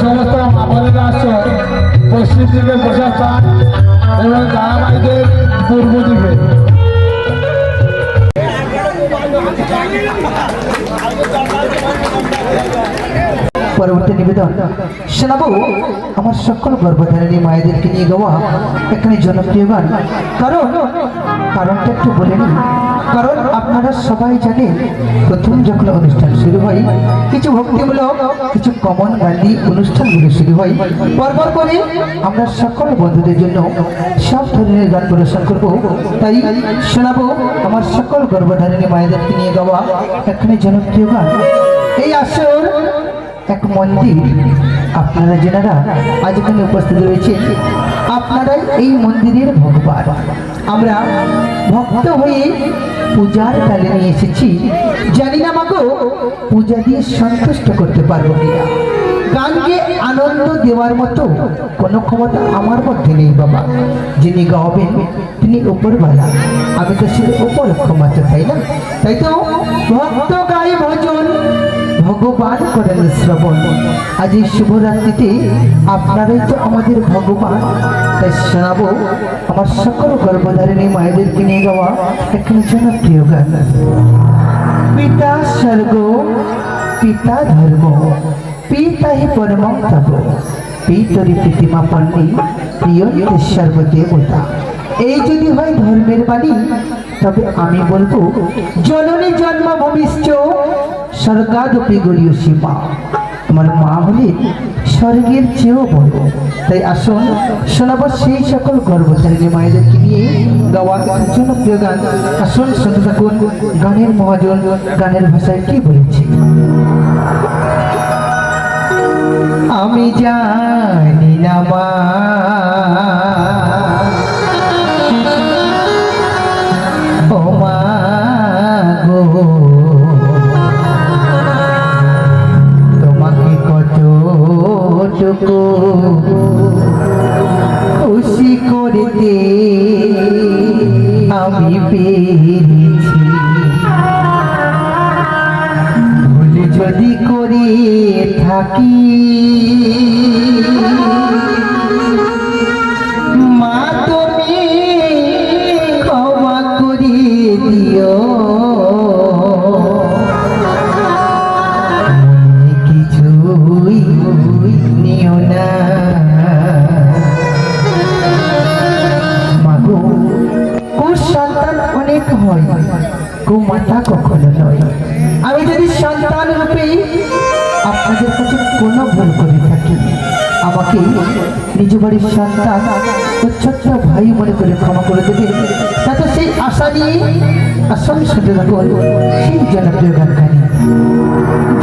সমস্ত আমাদের আসছে পশ্চিম দিকে বসার স্থান এবং দাঁড়াবাড়িদের পূর্ব দিকে। পরবর্তী নিবেদন শোনাবো আমার সকল গর্ভধারিণী মায়েদেরকে নিয়ে গাওয়া এখানে জনপ্রিয় গান। কারণটা একটু বলে নিই। কারণ আপনারা সবাই জানেন প্রথম যখন অনুষ্ঠান শুরু হয় কিছু ভক্তিমূলক কিছু কমন গান্ধী অনুষ্ঠানগুলো শুরু হয়, পরপর করে আমরা সকল বন্ধুদের জন্য সব ধরনের গান পরিবেশন করবো। তাই শোনাবো আমার সকল গর্ভধারিণী মায়েদেরকে নিয়ে গাওয়া এখানে জনপ্রিয় গান। এই আসর এক মন্দির, আপনারা যেনারা আজ এখানে উপস্থিত রয়েছেন আপনারাই এই মন্দিরের ভগবান। আমরা ভক্ত হয়ে পূজার কালে নিয়ে এসেছি, জানি না মাগো পূজা দিয়ে সন্তুষ্ট করতে পারবো কিনা। গানকে আনন্দ দেওয়ার মতো কোনো ক্ষমতা আমার মধ্যে নেই বাবা। যিনি গাওয়াবেন তিনি উপরওয়ালা, আমি তো শুধু উপলক্ষ মাত্র, তাই না? তাই তো ভক্ত গায়ে ভজন, ভগবান করেন শ্রবণ। আজ এই শুভরাত্রিতে আপনারাই তো আমাদের ভগবান। তাই শোনাবো আমার সকল গর্ভধারিণী মায়েদেরকে নিয়ে গাওয়া এখানে জনপ্রিয় গান। পিতা স্বর্গ পিতা ধর্ম পিতা হি পরমং তব পিতরি প্রীতিমা পন্নী প্রিয় সর্বদেবতা। এই যদি হয় ধর্মের বাণী তবে আমি বলবো জননী জন্ম ভবিষ্য স্বর্গাদপি গরীয় সীমা। তোমার মা হলে স্বর্গের চেয়েও বড়। তাই আসুন শোনাবো সেই সকল গর্ভধারিণী মায়েদেরকে নিয়ে গাওয়া জনপ্রিয় গান। আসুন শুনতে থাকুন গানের মহাজন গানের ভাষায় কি বলেছি। আমি জানি না মা ও মা গো, তোমাকে কতটুকু খুশি করতে আমি পেরেছি। ভুল যদি করে থাকি মা তুমি ক্ষমা করে দিও। কিছুই নিও না মাগো। কুসন্তান অনেক হয়, কুমাতা কখনো নয়। আমি যদি সন্তান রূপে আপনাদের কাছে কোনো ভুল করে থাকি আমাকে নিজ বাড়ির সন্তান ও ছোট্ট ভাই মনে করে ক্ষমা করে দেবে। তাতে সেই আশা নিয়ে আসন শুনতে থাকুন সেই জনপ্রিয় গান গানি।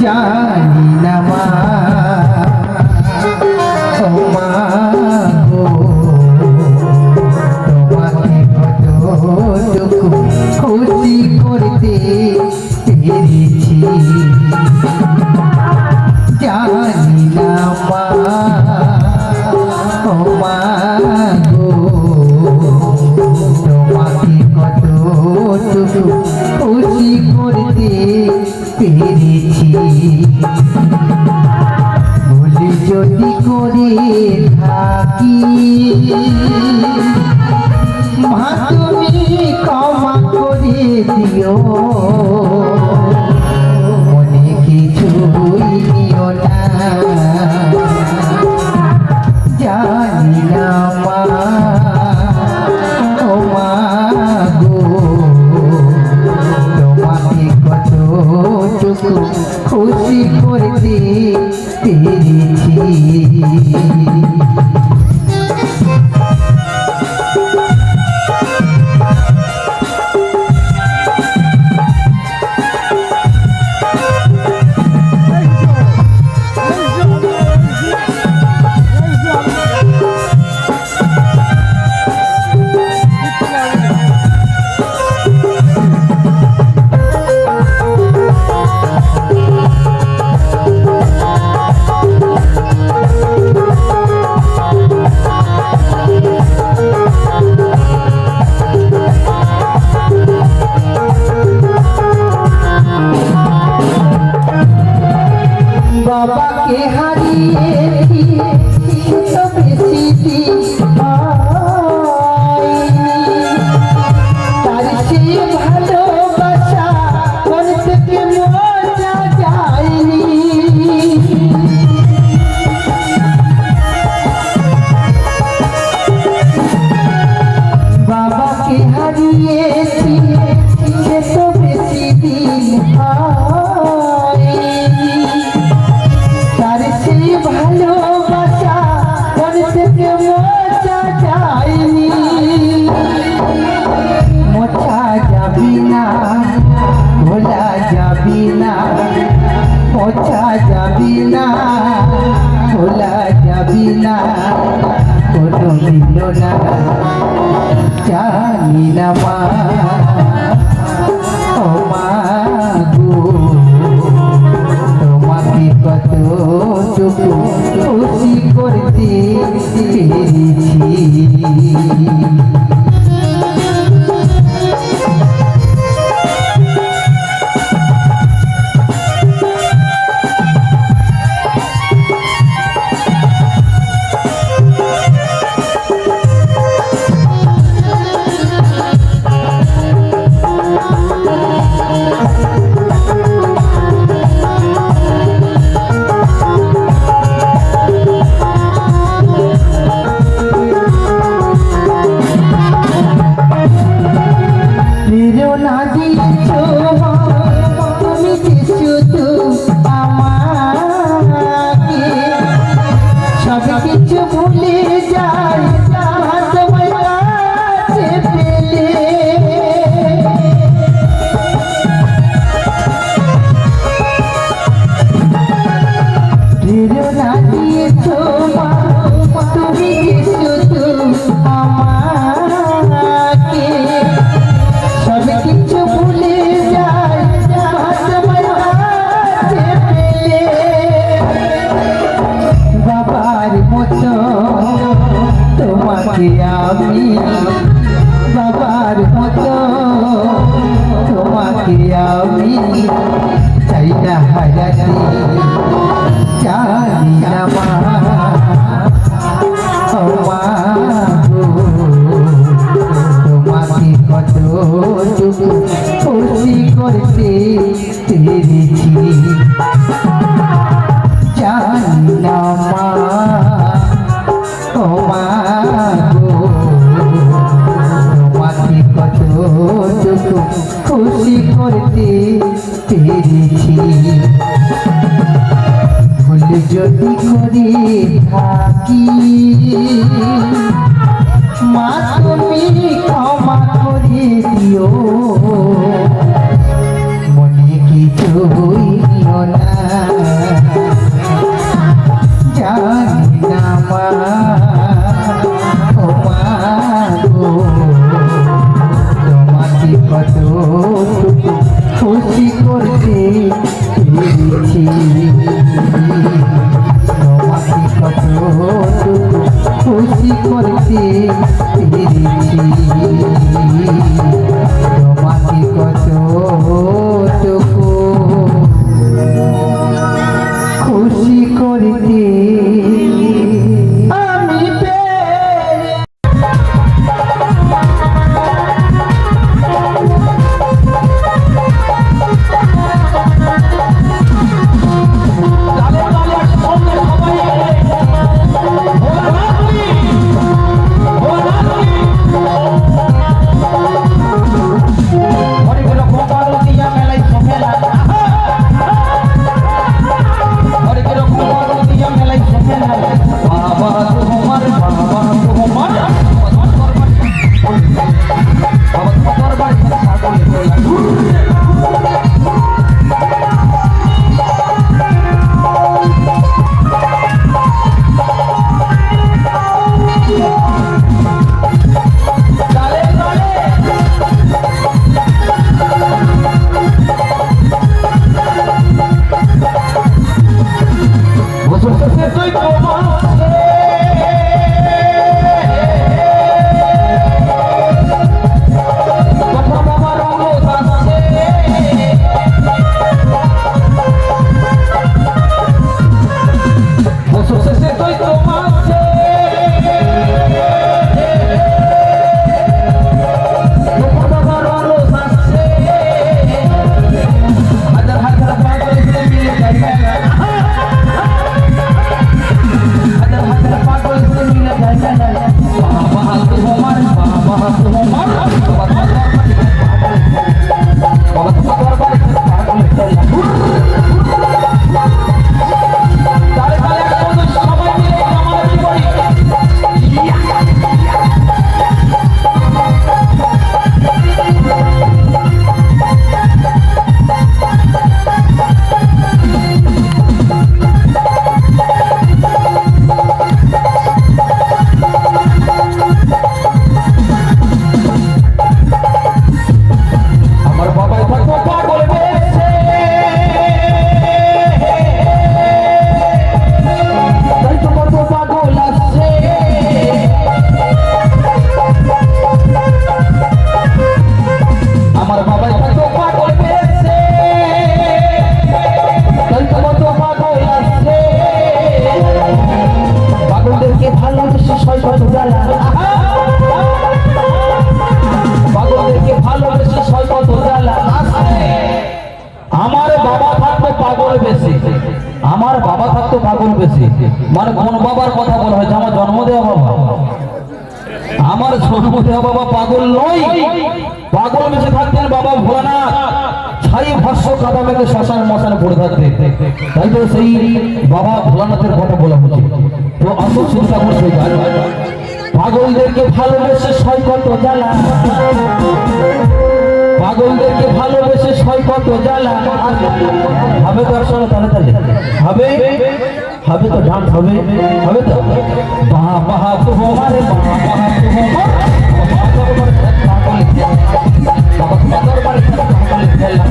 জানি না মা ও মা গো, তোমাকে কতটুকু খুশি করতে পেরেছি। জানি না মা ও মা গো, তোমাকে কতটুকু খুশি করতে পেরেছি। ভুল যদি করে থাকি মা তুমি ক্ষমা করে দিও। মনে কিছুই নিও না, জানি না মা ও মা গো, তোমাকে কতটুকু খুশি করতে পেরেছি। রইল না জানি না মা ও মা গো তোমাকে কতটুকু খুশি করতে পেরেছি। আমি বাবার মতো তোমাকে আমি চাই না হারাতে জানি না মা ও মা গো তোমাকে কতটুকু খুশি করতে পেরেছি জানি না মা ও মা খুশি করতে পেরেছি ভুল যদি করে থাকি মা তুমি ক্ষমা করে দিও মনে কিছুই নিও না জানি না মা ও মা গো কতটুকু খুশি করতে পেরেছি তোমাকে কতটুকু খুশি করতে পেরেছি তোমাকে কতটুকু খুশি করতে পাগলদেরকে ভালোবেসে সয় কত জ্বালা। আমার বাবা থাকতো পাগল বেশি, আমার বাবা থাকতো পাগল বেশি, মানে কোন বাবার কথা বলা হয়েছে? আমার জন্ম দেওয়া বাবা, আমার জন্ম দেওয়া বাবা পাগল নয়। পাগল বেশি থাকতেন বাবা ভোলানাথ, ছাই ভস্য কাদা মেঘে শ্মশান মশানে পড়ে থাকতে। তাই তো সেই বাবা ভোলানাথের কথা বলা হচ্ছে। তো অত চিন্তা করছে পাগলদেরকে ভালোবেসে সয় কত জ্বালা, পাগলদেরকে ভালোবেসে সয় কত জ্বালা। হবে তো আসলে তাহলে তাহলে হবে, হবে তো ডান্স হবে, হবে তো বাহা বাহা তো হমারে বাহা বাহা তো হমার বাবা তোমার দরবারে পাগল খেলা।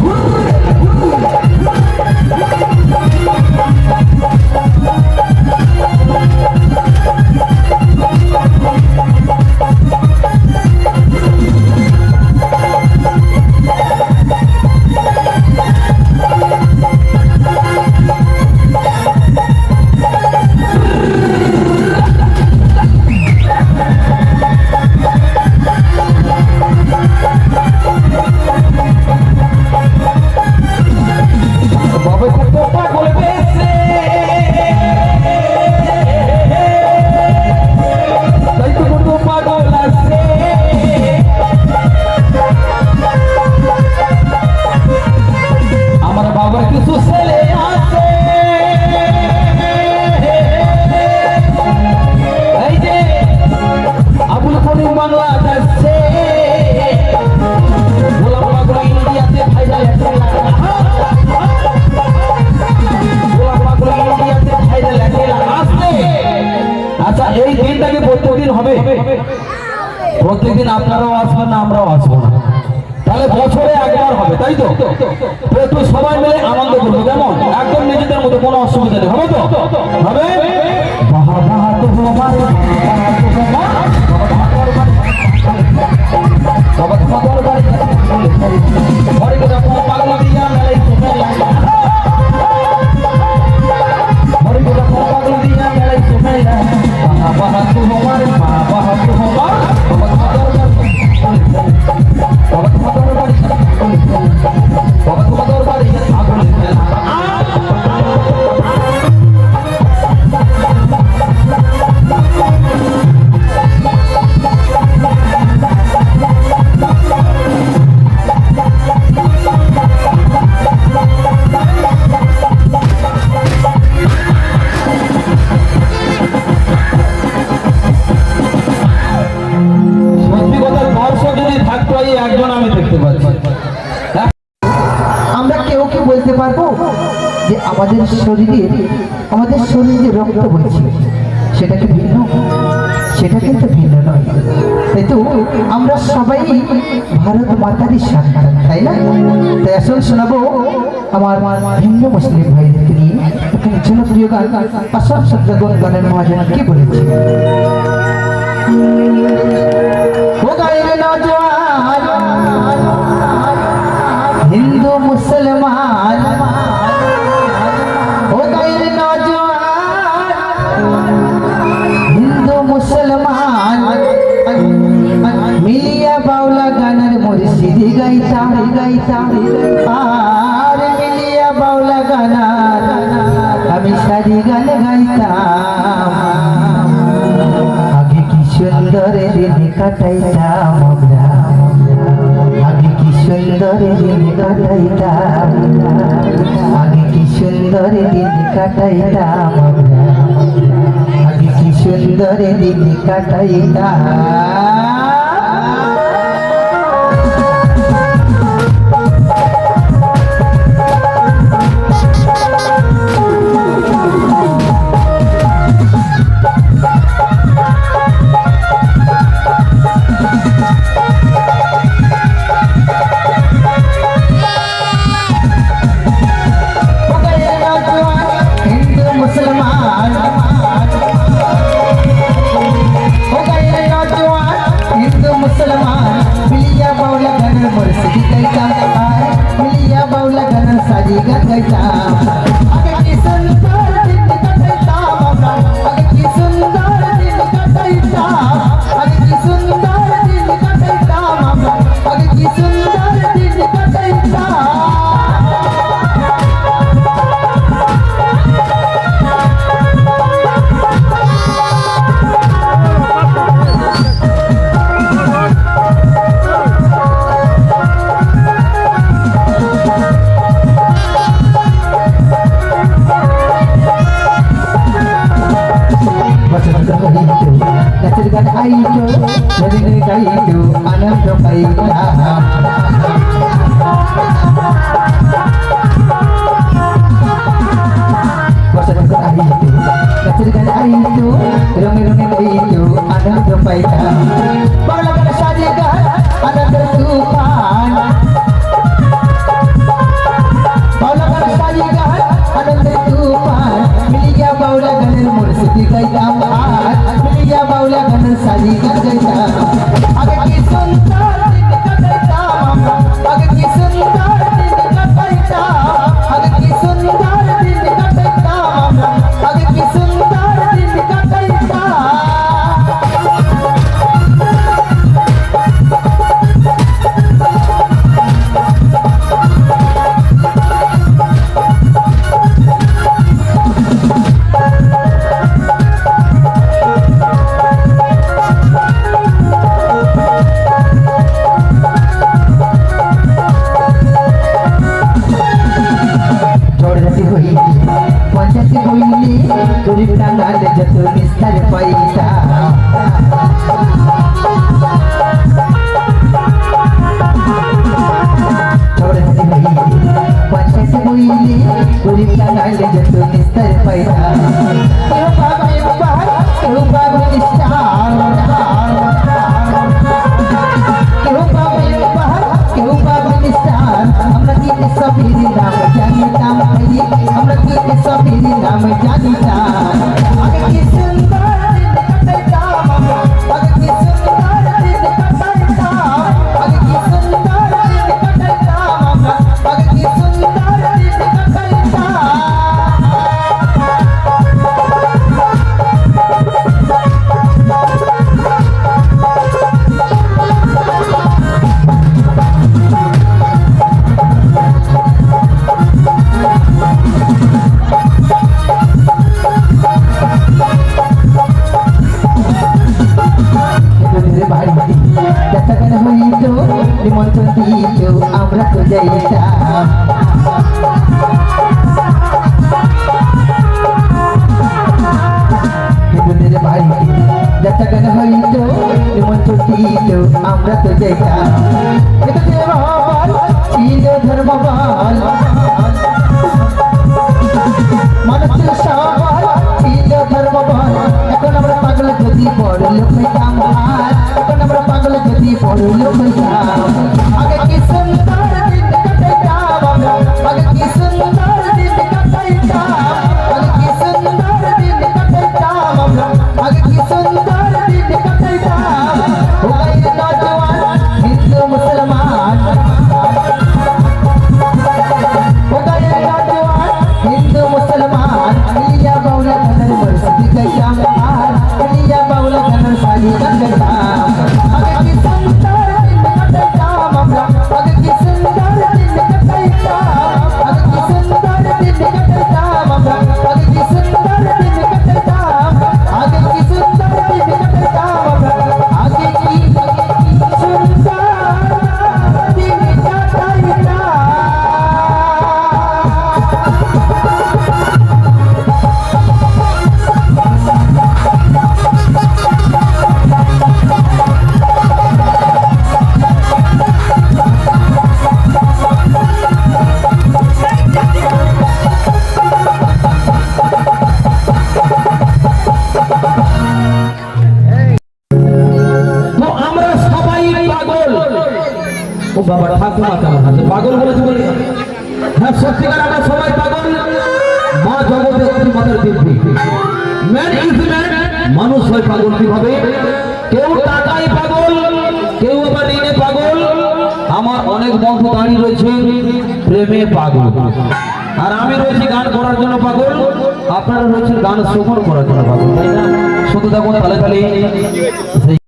প্রত্যেকদিন আপনারাও আসবেন না, আমরাও আসবো না, তাহলে বছরে একবার হবে, তাই তো? একটু সবাই মিলে আনন্দ করবো, কেমন? একদম নিজেদের মধ্যে কোনো অসুবিধা নেই, হবে তো? হবে। বাহা বাহা তো হমার বাবা তোমার দরবারে ঘরে কথা তোমার পাগল দিয়া মেলাই তোমার ঘরে কথা তোমার পাগল দিয়া মেলাই তোমার বাহা বাহা তো হমার বাহা বাহা তো হমার বাবা তোমার দরবারে বাবা তোমার দরবারে বাবা তোমার দরবারে পাগল খেলা। আমরা কেউ কি বলতে পারবো যে আমাদের শরীরে রক্ত বইছে সেটা কি ভিন্ন? সেটা কিন্তু ভিন্ন নয়। তাই তো আমরা সবাই ভারত মাতারই সন্তান, তাই না? তাই আসল শোনাবো আমার হিন্দু মুসলিম ভাইদেরকে নিয়ে এখানে জনপ্রিয় গান আসাম শব্দগণ গানের মহাজন কি বলেছে। हिंदू मुसलमान हो गए नौजवान, हिंदू मुसलमान मिलिया बाउला गानर मुर्शिदी गाइता गाइता आर मिलिया बाउला गानार আমি সারি গান গাইতাম, আগে কি সুন্দর দিন কাটাইতাম আমরা, আগে কি সুন্দর দিন কাটাইতাম, আগে কি সুন্দর দিন কাটাইতাম আমরা, আগে কি সুন্দর দিন কাটাইতাম। मुसलमान हो गए नौजवान গাইতো আনন্দ পাইতাম বর্ষা যখন আইতো গাছের গান আইতো রঙে রঙে গাইতো আনন্দ পাইতাম বাংলা গান সাজে গান আনন্দের তুফান বাংলা গান সাজে গান আনন্দের তুফান মিলিয়া বাউলা গানের মুর্শিদি গাইতাম আর মিলিয়া বাউলা গানের সাজি গান গাইতাম আগে কি সুন্দর দিন কাটাইতাম আগে কি সুন্দর দিন কাটাইতাম আগে কি সুন্দর দিন কাটাইতাম আগে কি সুন্দর দিন কাটাইতাম জড়জাতি হইলি পঞ্চায়েত হইলি গরিব টাঙ্গাল যত নিস্তার পয়সা জড়জাতি হইলি পঞ্চায়েত হইলি গরিব টাঙ্গাল যত নিস্তার পয়সা কেউ পাবে পার কেউ পাবে স্টার কেউ পাবে পার কেউ পাবে স্টার আমরা কি সবির নাম জানিতাম আমরা কি সবির নাম জানিতাম আগে কি সুন্দর দিন কাটাইতাম আগে কি সুন্দর দিন কাটাইতাম আগে কি সুন্দর দিন কাটাইতাম আগে কি সুন্দর দিন কাটাইতাম নিমন্ত্রণ দিত আমরা তো যাইতাম হিন্দুদের বাড়ি যাত্রা গান হইত নিমন্ত্রণ দিত আমরা তো যাইতাম হিন্দুদের বল ছিল ধর্ম বল মানুষের সবল ছিল ধর্ম বল এখন আমরা পাগল যদি বড় লোক হইতাম আর এখন আমরা পাগল যদি বড় লোক হইতাম আগে কি সুন্দর দিন কাটাইতাম আগে কি সুন্দর দিন কাটাইতাম আগে কি সুন্দর দিন কাটাইতাম আগে কি সুন্দর দিন কাটাইতাম ও গাইর নওজওয়ান হিন্দু মুসলমান ও গাইর নওজওয়ান হিন্দু মুসলমান মিলিয়া বাউলা গানের মুর্শিদি গাইতাম আর মিলিয়া বাউলা গানের সাজি গান গাইতাম আগে কি সুন্দর দিন কাটাইতাম আগে কি সুন্দর দিন কাটাইতাম আগে কি সুন্দর দিন কাটাইতাম আগে কি সুন্দর দিন কাটাইতাম আগে কি সুন্দর দিন কাটাইতাম আগে কি সুন্দর দিন কাটাইতাম তো আমরা সবাই পাগল ও বাবা ঠাকুমা কেমন আছে পাগল বলেছে বলে হ্যাঁ সত্যিকার আমরা সবাই পাগল মা জগতের মাতার দিব্যি ম্যান ইজ ম্যান মানুষ হয় পাগল কিভাবে কেউ টাকায় পাগল কেউ আবার ঋণে পাগল আমার অনেক বন্ধু দাঁড়িয়ে রয়েছে প্রেমে পাগল আর আমি রয়েছি গান করার জন্য পাগল আপনারা রয়েছেন গান শ্রবণ করার জন্য পাগল তাই না শুধু দেখুন তালে তালে